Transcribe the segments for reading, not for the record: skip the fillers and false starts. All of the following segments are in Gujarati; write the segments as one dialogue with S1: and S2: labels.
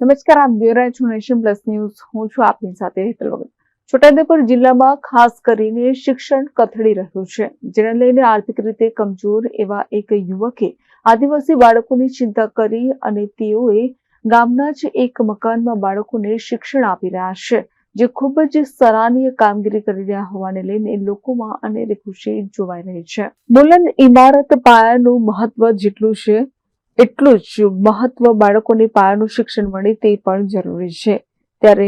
S1: નમસ્કાર, આપ જોઈ રહ્યા છો નેશન પ્લસ ન્યૂઝ. હું છું આપની સાથે હેતલ વગર. છોટાઉદેપુર જિલ્લામાં ખાસ કરીને શિક્ષણ કથળી રહ્યું છે, જેને લઈને આર્થિક રીતે કમજોર એવા એક યુવકે આદિવાસી બાળકોની ચિંતા કરી અને તેઓએ ગામના જ એક મકાનમાં બાળકોને શિક્ષણ આપી રહ્યા છે, જે ખૂબ જ સરાહનીય કામગીરી કરી રહ્યા હોવાને લઈને લોકોમાં અનેરી ખુશી જોવાઈ રહી છે. બુલંદ ઇમારત પાયાનું મહત્વ જેટલું છે એટલું જ મહત્વ બાળકોને પાયાનું શિક્ષણ મળે તે પણ જરૂરી છે. ત્યારે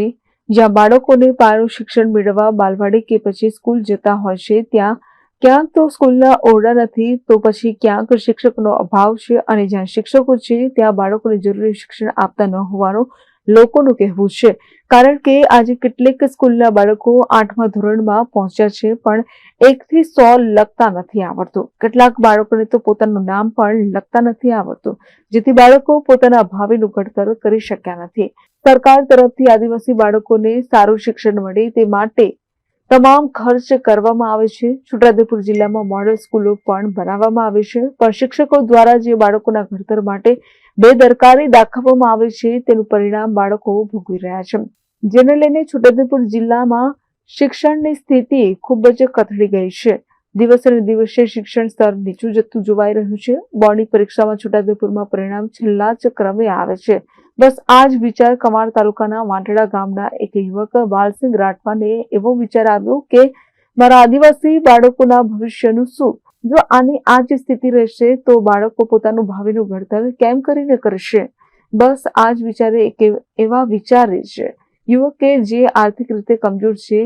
S1: જ્યાં બાળકોને પાયાનું શિક્ષણ મેળવવા બાલવાડી કે પછી સ્કૂલ જતા હોય છે, ત્યાં ક્યાંક તો સ્કૂલના ઓરડા નથી, તો પછી ક્યાંક શિક્ષકનો અભાવ છે, અને જ્યાં શિક્ષકો છે ત્યાં બાળકોને જરૂરી શિક્ષણ આપતા ન હોવાનું લોકોનું કહેવું છે. કારણ કે આજે કેટલીક સ્કૂલના બાળકો 8મા ધોરણમાં પહોંચ્યા છે, પણ 1 થી 100 લખતા નથી આવડતું. કેટલાક બાળકોને તો પોતાનું નામ પણ લખતા નથી આવડતું, જેથી બાળકો પોતાના ભાવિનું ઘડતર કરી શક્યા નથી. સરકાર તરફથી આદિવાસી બાળકોને સારું શિક્ષણ મળે તે માટે તમામ ખર્ચ કરવામાં આવે છે. છોટાઉદેપુર જિલ્લામાં મોડેલ સ્કૂલો પણ બનાવવામાં આવે છે, પણ શિક્ષકો દ્વારા જે બાળકોના ઘડતર માટે બેદરકારી દાખવવામાં આવે છે, તેનું પરિણામ બાળકો ભોગવી રહ્યા છે. જેને લઈને છોટાઉદેપુર જિલ્લામાં શિક્ષણની સ્થિતિ ખૂબ જ કથળી ગઈ છે. દિવસે ને દિવસે શિક્ષણ સ્તર નીચું જતું જોવાઈ રહ્યું છે. બોર્ડની પરીક્ષામાં છોટાઉદેપુરમાં પરિણામ છેલ્લા જ ક્રમે આવે છે. બસ આ જ વિચાર કમાડ તાલુકાના વાંટડા ગામના એક યુવક વાલસિંહ રાઠવાને એવો વિચાર આવ્યો કે મારા આદિવાસી બાળકોના ભવિષ્યનું શું? જો આની આ જ સ્થિતિ રહેશે તો બાળકો પોતાનું ભાવિનું ઘડતર કેમ કરીને કરશે? બસ આ જ વિચારે એક એવા વિચારે છે યુવકે જે આર્થિક રીતે કમજોર છે,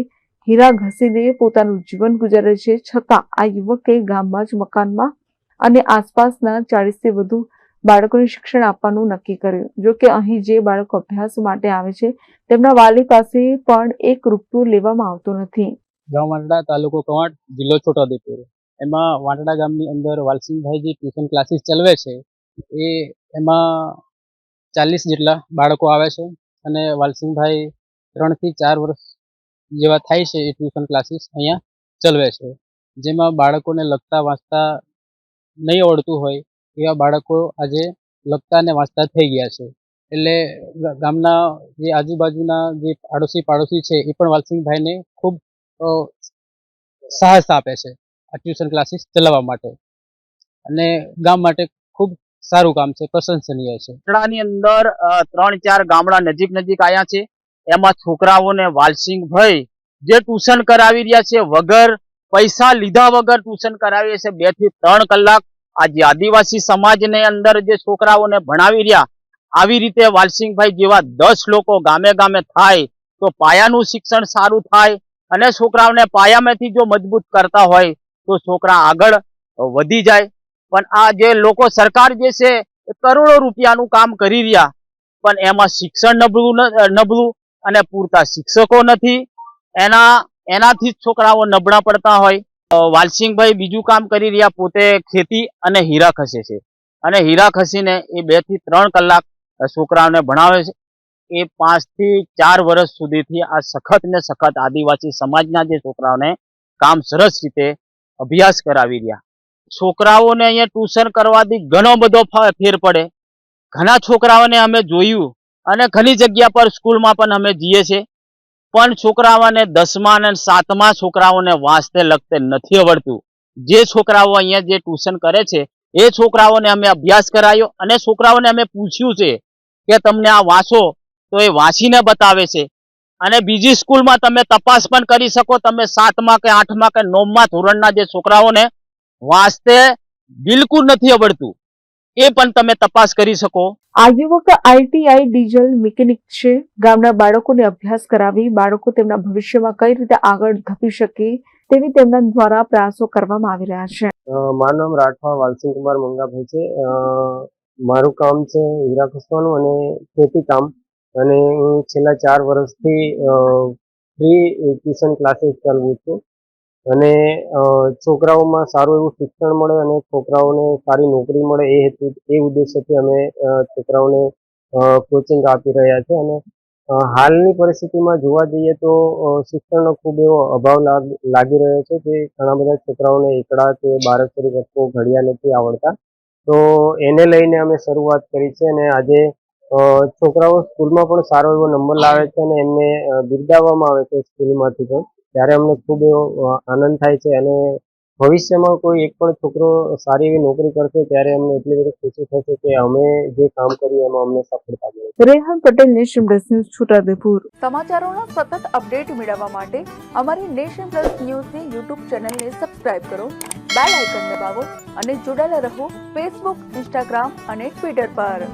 S1: હીરા ઘસીને પોતાનું જીવન ગુજારે છે, છતાં આ યુવકે ગામમાં જ મકાનમાં અને આસપાસના 40 થી વધુ બાળકોને શિક્ષણ આપવાનું નક્કી કર્યું. જો કે અહીં જે બાળકો અભ્યાસ માટે આવે છે, તેમના વાલી પાસે પણ 1 રૂપિયો લેવામાં આવતો નથી.
S2: ગામ વાંટડા, તાલુકો કવાંટ, જિલ્લો છોટાઉદેપુર. એમાં વાંટડા ગામની અંદર વાલસિંહભાઈ જે ટ્યુશન ક્લાસીસ ચલાવે છે, એમાં 40 જેટલા બાળકો આવે છે, અને વાલસિંહભાઈ 3 થી 4 વર્ષ જેવા થાય છે એ ટ્યુશન ક્લાસીસ અહીંયા ચલાવે છે, જેમાં બાળકોને લખતા વાંચતા નહીં આવડતું હોય એવા બાળકો આજે લખતા અને વાંચતા થઈ ગયા છે. એટલે ગામના જે આજુબાજુના જે પાડોશી છે એ પણ વાલસિંહભાઈને ખૂબ સાહસ આપે છે આ ટ્યુશન ક્લાસીસ ચલાવવા માટે, અને ગામ માટે ખૂબ સારું કામ છે, પ્રશંસનીય છે.
S3: વાંટડાની અંદર 3-4 ગામડા નજીક આવ્યા છે. એમાં છોકરાઓને વાલસિંહભાઈ જે ટ્યુશન કરાવી રહ્યા છે, વગર પૈસા લીધા વગર ટ્યુશન કરાવી છે. 2 થી 3 કલાક આજે આદિવાસી સમાજની અંદર જે છોકરાઓને ભણાવી રહ્યા, આવી રીતે વાલસિંહભાઈ જેવા 10 લોકો ગામે ગામે થાય તો પાયાનું શિક્ષણ સારું થાય, અને છોકરાઓને પાયામાંથી જો મજબૂત કરતા હોય તો છોકરા આગળ વધી જાય. પણ આ જે લોકો સરકાર જે છે એ કરોડો રૂપિયાનું કામ કરી રહ્યા, પણ એમાં શિક્ષણ નબળું અને પૂરતા શિક્ષકો નથી, એનાથી જ છોકરાઓ નબળા પડતા હોય. વાલસિંહભાઈ બીજું કામ કરી રહ્યા, પોતે ખેતી અને હીરા ખસે છે, અને હીરા ખસીને એ 2 થી 3 કલાક છોકરાઓને ભણાવે છે. એ 5 થી 4 વર્ષ સુધીથી આ સખત ને સખત આદિવાસી સમાજના જે છોકરાઓને કામ સરસ રીતે અભ્યાસ કરાવી રહ્યા. છોકરાઓને અહીંયા ટ્યુશન કરવાથી ઘણો બધો ફેર પડે. ઘણા છોકરાઓને અમે જોયું, અને ઘણી જગ્યા પર સ્કૂલમાં પણ અમે જઈએ છીએ, પણ છોકરાઓને 10મા અને 7મા છોકરાઓને વાંચતે લખતે નથી આવડતું. જે છોકરાઓ અહીંયા જે ટ્યુશન કરે છે એ છોકરાઓને અમે અભ્યાસ કરાયો, અને છોકરાઓને અમે પૂછ્યું છે કે તમને આ વાંચો, તો એ વાંચીને બતાવે છે. અને બીજી સ્કૂલમાં તમે તપાસ પણ કરી શકો, તમે 7મા કે 8મા કે 9મા ધોરણના જે છોકરાઓને વાંચતે બિલકુલ નથી આવડતું, એ પણ તમે તપાસ કરી શકો.
S1: આ યુવક ITI ડીઝલ મિકેનિક છે. ગામના બાળકોને અભ્યાસ કરાવી બાળકો તેમના ભવિષ્યમાં કઈ રીતે આગળ ધપી શકે તેવી તેમના દ્વારા પ્રયાસો કરવામાં આવી રહ્યા છે.
S4: મારું નામ રાઠવા વાલસિંહ કુમાર મંગાભાઈ છે. મારું કામ છે હીરા ખસવાનું અને ખેતી કામ, અને હું છેલ્લા 4 વર્ષથી ફ્રી ટ્યુશન ક્લાસીસ ચાલવું છું, અને છોકરાઓમાં સારું એવું શિક્ષણ મળે અને છોકરાઓને સારી નોકરી મળે એ ઉદ્દેશ્યથી અમે છોકરાઓને કોચિંગ આપી રહ્યા છે. અને હાલની પરિસ્થિતિમાં જોવા જઈએ તો શિક્ષણનો ખૂબ એવો અભાવ લાગી રહ્યો છે કે ઘણા બધા છોકરાઓને એકડા કે બારકરી વસ્તુઓ ઘડિયા નથી આવડતા. તો એને લઈને અમે શરૂઆત કરી છે, અને આજે છોકરાઓ સ્કૂલમાં પણ સારો એવો નંબર લાવે છે અને એમને બિરદાવવામાં આવે છે સ્કૂલમાંથી પણ, ત્યારે અમને ખૂબ એવો આનંદ થાય છે. અને ભવિષ્યમાં કોઈ એક પણ છોકરો સારી એવી નોકરી કરશે ત્યારે અમને એટલી બધી ખુશી થશે કે અમે જે કામ કર્યું એમાં અમને સફળતા મળે.
S1: Rehan Patel, nation plus news, Chhota Udaipur. સમાચારોના સતત અપડેટ મેળવવા માટે અમારી નેશન પ્લસ ન્યૂઝની યુટ્યુબ ચેનલને સબસ્ક્રાઇબ કરો, બેલ આઇકન દબાવો અને જોડાયેલા રહો ફેસબુક, ઇન્સ્ટાગ્રામ અને ટ્વિટર પર.